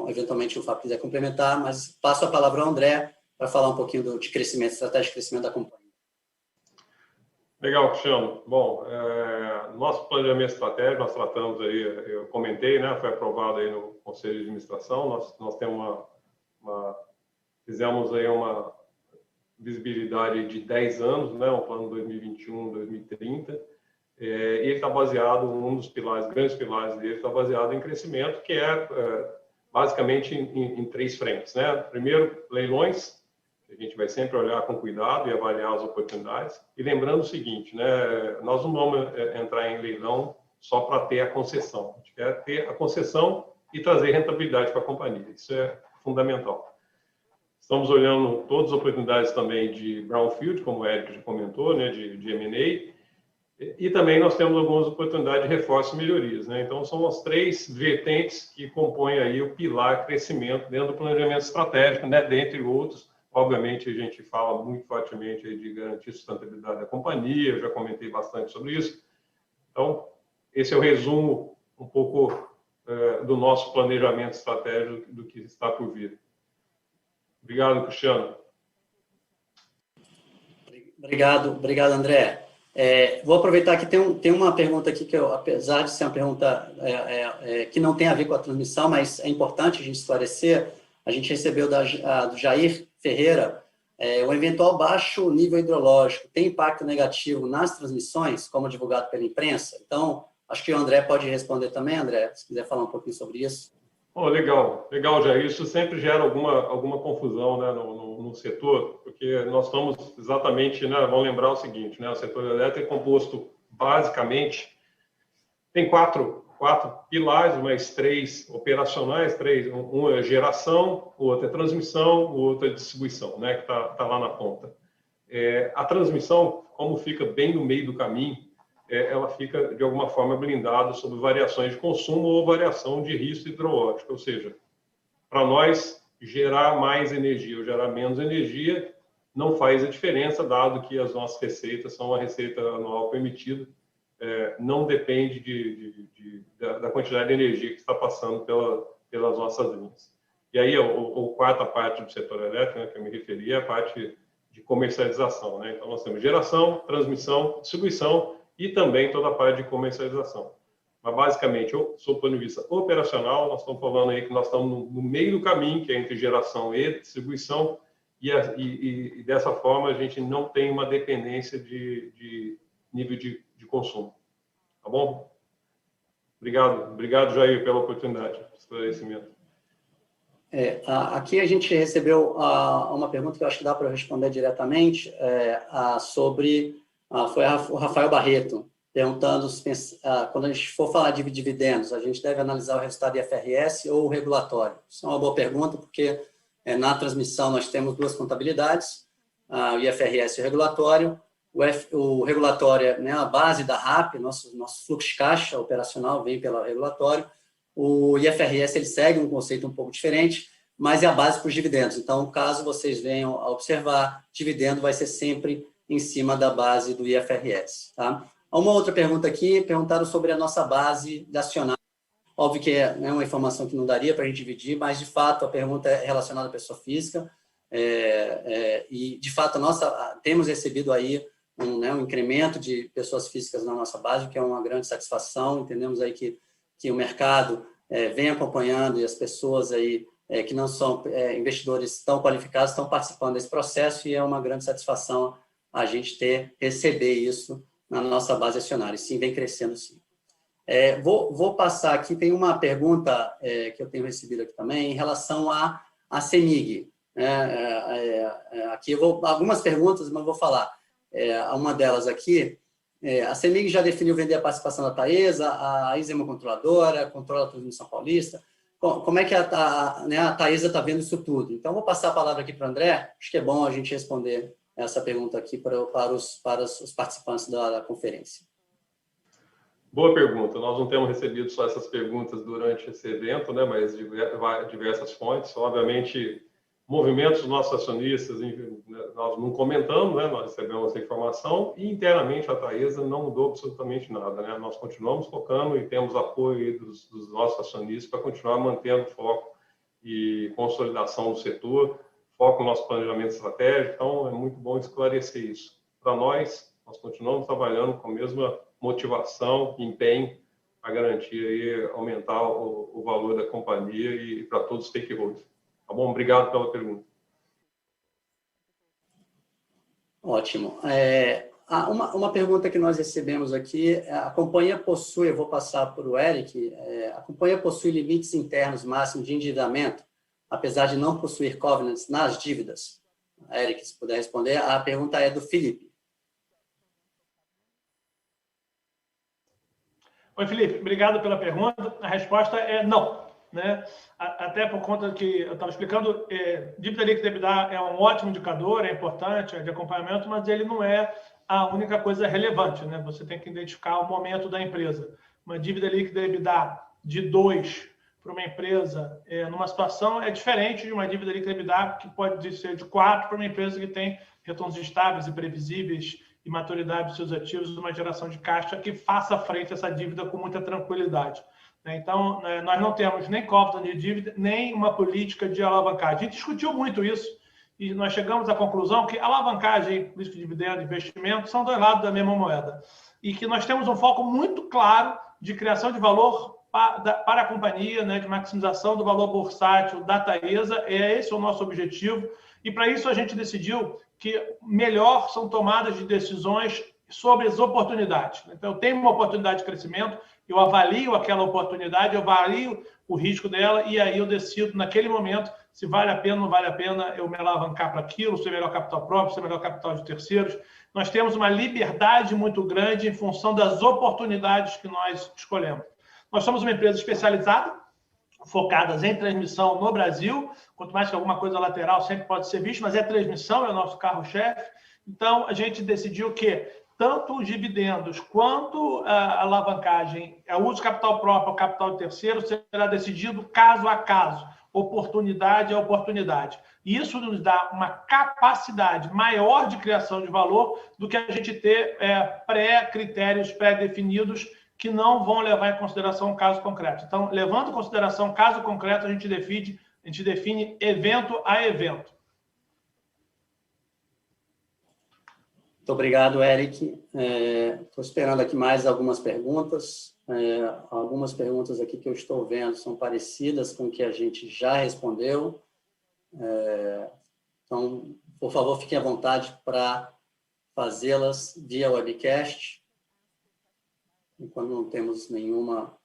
C: eventualmente o Fábio quiser complementar, mas passo a palavra ao André para falar um pouquinho de crescimento, estratégia de crescimento da companhia.
D: Legal, Cristiano. Bom, nosso planejamento estratégico, nós tratamos aí, eu comentei, né, foi aprovado aí no Conselho de Administração, nós temos fizemos aí uma visibilidade de 10 anos, né, um plano 2021-2030, e ele está baseado, um dos pilares, grandes pilares dele, está baseado em crescimento, que basicamente em 3 frentes, né? Primeiro, leilões, a gente vai sempre olhar com cuidado e avaliar as oportunidades. E lembrando o seguinte, né, nós não vamos entrar em leilão só para ter a concessão. A gente quer ter a concessão e trazer rentabilidade para a companhia. Isso é fundamental. Estamos olhando todas as oportunidades também de brownfield, como o Eric já comentou, né, de M&A. E também nós temos algumas oportunidades de reforço e melhorias, né? Então, são as 3 vertentes que compõem aí o pilar crescimento dentro do planejamento estratégico, né, dentre outros. Obviamente, a gente fala muito fortemente aí de garantir a sustentabilidade da companhia, eu já comentei bastante sobre isso. Então, esse é o resumo um pouco do nosso planejamento estratégico do que está por vir. Obrigado, Cristiano.
C: Obrigado, André. Vou aproveitar que tem uma pergunta aqui que, apesar de ser uma pergunta que não tem a ver com a transmissão, mas é importante a gente esclarecer, a gente recebeu do Jair Ferreira, o eventual baixo nível hidrológico tem impacto negativo nas transmissões, como divulgado pela imprensa? Então, acho que o André pode responder também, André, se quiser falar um pouquinho sobre isso.
D: Legal, Jair. Isso sempre gera alguma confusão, né, no setor, porque nós estamos exatamente, né, vamos lembrar o seguinte, né, o setor elétrico é composto basicamente, tem quatro pilares, mas 3 operacionais, um é geração, o outro é transmissão, o outro é distribuição, né, que está lá na ponta. A transmissão, como fica bem no meio do caminho, ela fica, de alguma forma, blindada sobre variações de consumo ou variação de risco hidrológico, ou seja, para nós, gerar mais energia ou gerar menos energia não faz a diferença, dado que as nossas receitas são a receita anual permitida não depende da quantidade de energia que está passando pelas nossas linhas. E aí, a quarta parte do setor elétrico, né, que eu me referi, é a parte de comercialização, né? Então, nós temos geração, transmissão, distribuição e também toda a parte de comercialização. Mas, basicamente, sob o ponto de vista operacional, nós estamos falando aí que nós estamos no meio do caminho, que é entre geração e distribuição, e dessa forma a gente não tem uma dependência de nível de consumo. Tá bom? Obrigado, Jair, pela oportunidade de esclarecimento.
C: Aqui a gente recebeu uma pergunta que eu acho que dá para responder diretamente, foi o Rafael Barreto, perguntando quando a gente for falar de dividendos, a gente deve analisar o resultado IFRS ou o regulatório? Isso é uma boa pergunta, porque na transmissão nós temos duas contabilidades, o IFRS e o regulatório. O regulatório, né, a base da RAP, nosso fluxo de caixa operacional vem pelo regulatório. O IFRS ele segue um conceito um pouco diferente, mas é a base para os dividendos. Então, caso vocês venham a observar, dividendo vai ser sempre em cima da base do IFRS. Tá? Uma outra pergunta aqui, perguntaram sobre a nossa base de acionário. Óbvio que é uma informação que não daria para a gente dividir, mas, de fato, a pergunta é relacionada à pessoa física. E, de fato, temos recebido aí um incremento de pessoas físicas na nossa base, que é uma grande satisfação. Entendemos aí que o mercado vem acompanhando e as pessoas aí que não são investidores tão qualificados estão participando desse processo, e é uma grande satisfação a gente receber isso na nossa base acionária. E sim, vem crescendo, sim. Vou passar aqui, tem uma pergunta que eu tenho recebido aqui também em relação à CEMIG. Aqui algumas perguntas, mas vou falar. Uma delas aqui, a CEMIG já definiu vender a participação da Taesa, a ISA é uma controladora, controla a transmissão paulista. Como é que a Taesa está vendo isso tudo? Então, vou passar a palavra aqui para o André. Acho que é bom a gente responder essa pergunta aqui para os participantes da conferência.
D: Boa pergunta. Nós não temos recebido só essas perguntas durante esse evento, né, mas de diversas fontes. Obviamente, movimentos dos nossos acionistas, nós não comentamos, né, nós recebemos essa informação, e internamente a Taesa não mudou absolutamente nada, né? Nós continuamos focando e temos apoio dos nossos acionistas para continuar mantendo foco e consolidação do setor, foco no nosso planejamento estratégico. Então, é muito bom esclarecer isso. Para nós continuamos trabalhando com a mesma motivação e empenho a garantir aí, aumentar o valor da companhia e para todos os stakeholders. Tá bom? Obrigado pela pergunta.
C: Ótimo. Uma pergunta que nós recebemos aqui, a companhia possui, eu vou passar para o Eric, a companhia possui limites internos máximos de endividamento, apesar de não possuir covenants nas dívidas? Eric, se puder responder. A pergunta é do Felipe.
E: Oi, Felipe. Obrigado pela pergunta. A resposta é não. Né? Até por conta que eu estava explicando, dívida líquida EBITDA é um ótimo indicador, é importante, é de acompanhamento, mas ele não é a única coisa relevante, né? Você tem que identificar o momento da empresa. Uma dívida líquida EBITDA de 2 para uma empresa numa situação é diferente de uma dívida líquida EBITDA que pode ser de 4 para uma empresa que tem retornos estáveis e previsíveis e maturidade dos seus ativos, uma geração de caixa que faça frente a essa dívida com muita tranquilidade. Então, nós não temos nem covenant de dívida, nem uma política de alavancagem. A gente discutiu muito isso e nós chegamos à conclusão que alavancagem, política de dividendo e investimento são dois lados da mesma moeda. E que nós temos um foco muito claro de criação de valor para a companhia, né, de maximização do valor bursátil da Taesa. Esse é o nosso objetivo. E, para isso, a gente decidiu que melhor são tomadas de decisões sobre as oportunidades. Então, eu tenho uma oportunidade de crescimento, eu avalio aquela oportunidade, eu avalio o risco dela e aí eu decido, naquele momento, se vale a pena ou não vale a pena eu me alavancar para aquilo, se é melhor capital próprio, se é melhor capital de terceiros. Nós temos uma liberdade muito grande em função das oportunidades que nós escolhemos. Nós somos uma empresa especializada, focadas em transmissão no Brasil, quanto mais que alguma coisa lateral sempre pode ser visto, mas transmissão, é o nosso carro-chefe. Então, a gente decidiu que tanto os dividendos quanto a alavancagem, o uso de capital próprio ou capital de terceiro, será decidido caso a caso. oportunidade a oportunidade. E isso nos dá uma capacidade maior de criação de valor do que a gente ter critérios pré-definidos que não vão levar em consideração o caso concreto. Então, levando em consideração o caso concreto, a gente define evento a evento.
C: Muito obrigado, Eric. Estou esperando aqui mais algumas perguntas. Algumas perguntas aqui que eu estou vendo são parecidas com o que a gente já respondeu. Então, por favor, fiquem à vontade para fazê-las via webcast. Enquanto não temos nenhuma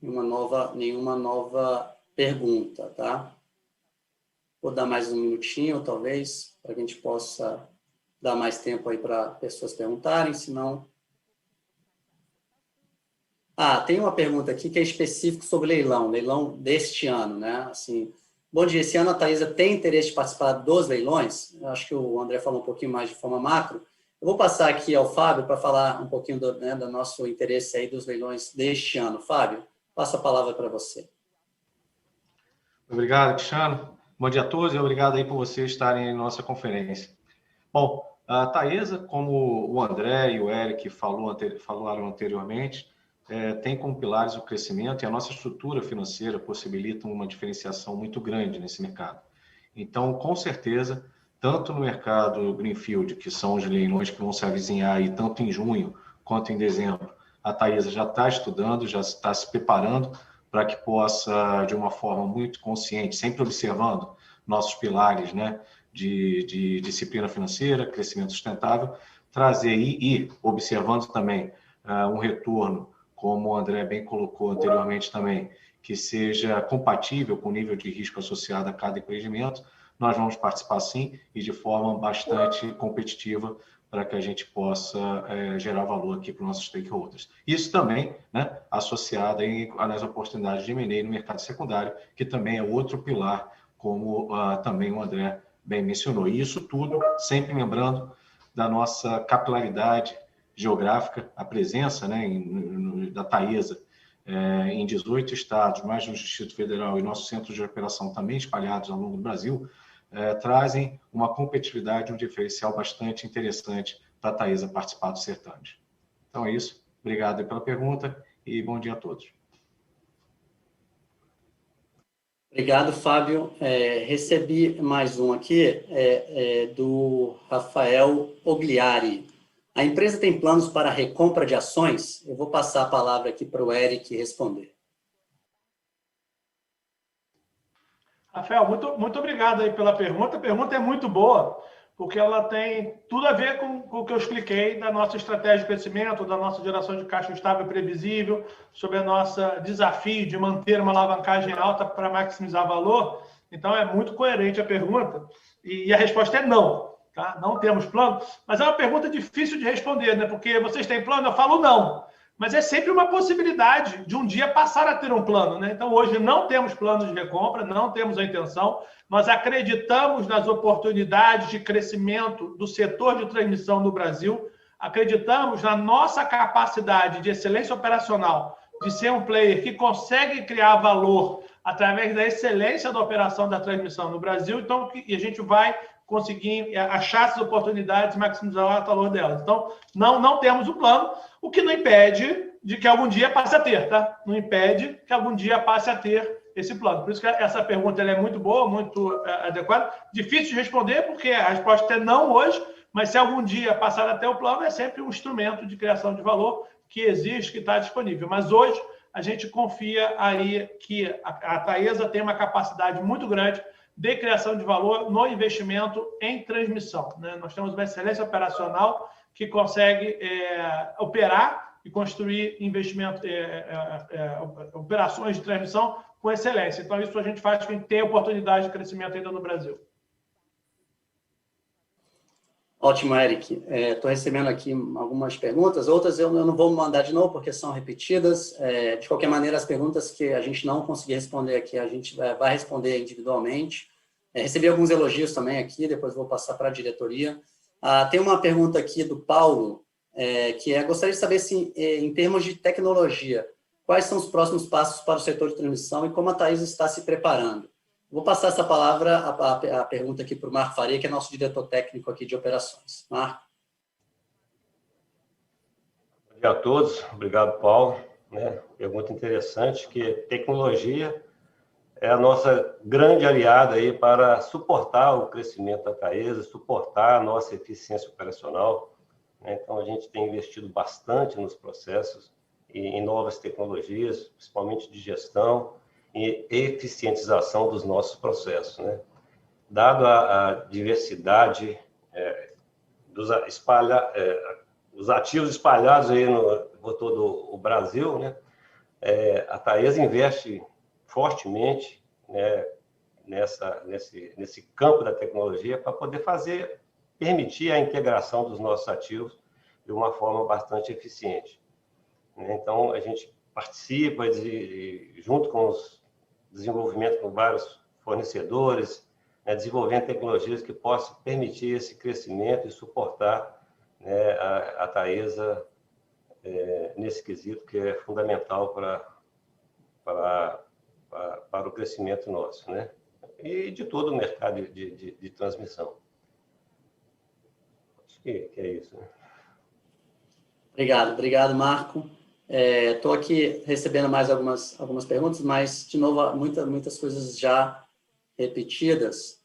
C: nova pergunta, tá? Vou dar mais um minutinho, talvez, para que a gente possa dar mais tempo aí para pessoas perguntarem, senão... tem uma pergunta aqui que é específica sobre leilão deste ano, né? Assim, bom dia, esse ano a Taesa tem interesse de participar dos leilões? Eu acho que o André falou um pouquinho mais de forma macro. Eu vou passar aqui ao Fábio para falar um pouquinho do nosso interesse aí dos leilões deste ano. Fábio, passo a palavra para você.
G: Obrigado, Cristiano. Bom dia a todos e obrigado aí por vocês estarem em nossa conferência. Bom, a Taesa, como o André e o Eric falaram anteriormente, tem como pilares o crescimento e a nossa estrutura financeira possibilita uma diferenciação muito grande nesse mercado. Então, com certeza, tanto no mercado Greenfield, que são os leilões que vão se avizinhar aí, tanto em junho quanto em dezembro, a Taesa já está estudando, já está se preparando para que possa, de uma forma muito consciente, sempre observando nossos pilares, né, de disciplina financeira, crescimento sustentável, trazer e observando também um retorno, como o André bem colocou anteriormente também, que seja compatível com o nível de risco associado a cada empreendimento. Nós vamos participar sim e de forma bastante competitiva para que a gente possa gerar valor aqui para os nossos stakeholders. Isso também, né, associado aí às oportunidades de M&A no mercado secundário, que também é outro pilar, como também o André bem mencionou. E isso tudo sempre lembrando da nossa capilaridade geográfica, a presença, né, da Taesa em 18 estados, mais no Distrito Federal e nossos centros de operação também espalhados ao longo do Brasil, trazem uma competitividade, um diferencial bastante interessante para a Taesa participar dos certames. Então é isso. Obrigado pela pergunta e bom dia a todos.
C: Obrigado, Fábio. Recebi mais um aqui, do Rafael Ogliari. A empresa tem planos para recompra de ações? Eu vou passar a palavra aqui para o Eric responder.
E: Rafael, muito obrigado aí pela pergunta. A pergunta é muito boa, porque ela tem tudo a ver com o que eu expliquei da nossa estratégia de crescimento, da nossa geração de caixa estável e previsível, sobre o nosso desafio de manter uma alavancagem alta para maximizar valor. Então, é muito coerente a pergunta. E a resposta é não. Tá? Não temos plano. Mas é uma pergunta difícil de responder, né? Porque vocês têm plano? Eu falo não. Mas é sempre uma possibilidade de um dia passar a ter um plano, né? Então, hoje não temos plano de recompra, não temos a intenção. Nós acreditamos nas oportunidades de crescimento do setor de transmissão no Brasil, acreditamos na nossa capacidade de excelência operacional, de ser um player que consegue criar valor através da excelência da operação da transmissão no Brasil, então, e a gente vai conseguir achar essas oportunidades e maximizar o valor delas. Então, não temos o plano, o que não impede de que algum dia passe a ter, tá? Não impede que algum dia passe a ter esse plano. Por isso que essa pergunta ela é muito boa, muito adequada. Difícil de responder, porque a resposta é não hoje, mas se algum dia passar a ter o plano, é sempre um instrumento de criação de valor que existe, que está disponível. Mas hoje, a gente confia aí que a Taesa tem uma capacidade muito grande de criação de valor no investimento em transmissão, né? Nós temos uma excelência operacional que consegue operar e construir investimento, operações de transmissão com excelência. Então, isso a gente faz com que tenha oportunidade de crescimento ainda no Brasil.
C: Ótimo, Eric. Estou recebendo aqui algumas perguntas, outras eu não vou mandar de novo porque são repetidas. De qualquer maneira, as perguntas que a gente não conseguir responder aqui, a gente vai responder individualmente. Recebi alguns elogios também aqui, depois vou passar para a diretoria. Tem uma pergunta aqui do Paulo, que gostaria de saber se, em termos de tecnologia, quais são os próximos passos para o setor de transmissão e como a Taesa está se preparando. Vou passar essa palavra, a pergunta aqui para o Marco Faria, que é nosso diretor técnico aqui de operações. Marco.
H: Bom dia a todos. Obrigado, Paulo. Pergunta interessante, que tecnologia é a nossa grande aliada aí para suportar o crescimento da Taesa, suportar a nossa eficiência operacional. Então, a gente tem investido bastante nos processos e em novas tecnologias, principalmente de gestão e eficientização dos nossos processos. Dado a diversidade dos ativos espalhados aí por todo o Brasil, a Taesa investe fortemente nesse campo da tecnologia para poder permitir a integração dos nossos ativos de uma forma bastante eficiente. Então, a gente participa junto com os desenvolvimentos com vários fornecedores, desenvolvendo tecnologias que possam permitir esse crescimento e suportar a Taesa nesse quesito que é fundamental para o crescimento nosso, e de todo o mercado de transmissão. Acho que é isso.
C: Obrigado, Marco. Estou aqui recebendo mais algumas perguntas, mas, de novo, muitas coisas já repetidas.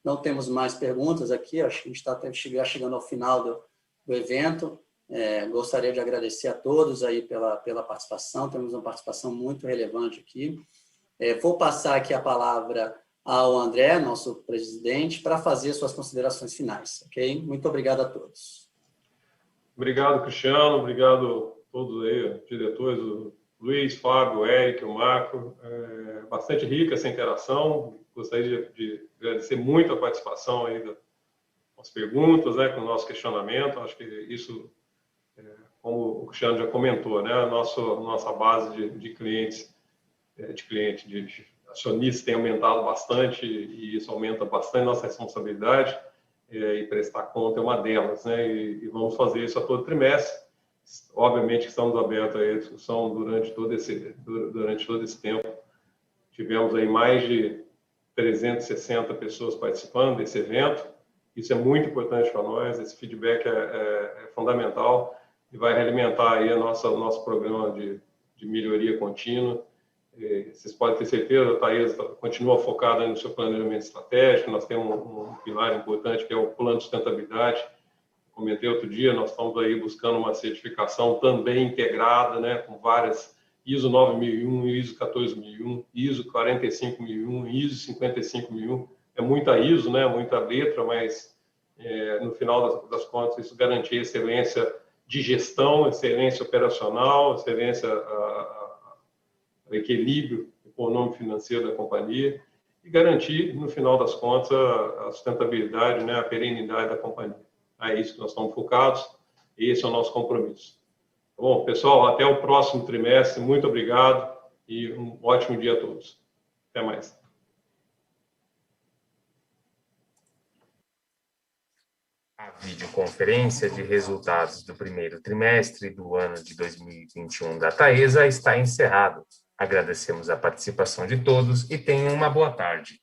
C: Não temos mais perguntas aqui, acho que a gente está chegando ao final do evento. Gostaria de agradecer a todos aí pela participação, temos uma participação muito relevante aqui. Vou passar aqui a palavra ao André, nosso presidente, para fazer suas considerações finais, ok? Muito obrigado a todos.
D: Obrigado, Cristiano, obrigado a todos aí, diretores, o Luiz, Fábio, o Eric, o Marco. Bastante rica essa interação. Gostaria de agradecer muito a participação aí das perguntas, com o nosso questionamento. Acho que isso, como o Cristiano já comentou, a nossa base de clientes, de acionistas tem aumentado bastante e isso aumenta bastante nossa responsabilidade. E prestar conta é uma delas, e vamos fazer isso a todo trimestre. Obviamente, estamos abertos à discussão durante todo esse tempo. Tivemos aí mais de 360 pessoas participando desse evento. Isso é muito importante para nós, esse feedback é fundamental e vai alimentar aí nosso programa de melhoria contínua. Vocês podem ter certeza, a Taesa continua focada no seu planejamento estratégico. Nós temos um pilar importante que é o plano de sustentabilidade. Comentei outro dia, nós estamos aí buscando uma certificação também integrada, com várias ISO 9001, ISO 14001, ISO 45001, ISO 55001. É muita ISO, muita letra, mas no final das contas isso garantir excelência de gestão, excelência operacional, excelência o equilíbrio econômico financeiro da companhia e garantir, no final das contas, a sustentabilidade, a perenidade da companhia. É isso que nós estamos focados e esse é o nosso compromisso. Bom, pessoal, até o próximo trimestre. Muito obrigado e um ótimo dia a todos. Até mais.
B: A videoconferência de resultados do primeiro trimestre do ano de 2021 da Taesa está encerrada. Agradecemos a participação de todos e tenham uma boa tarde.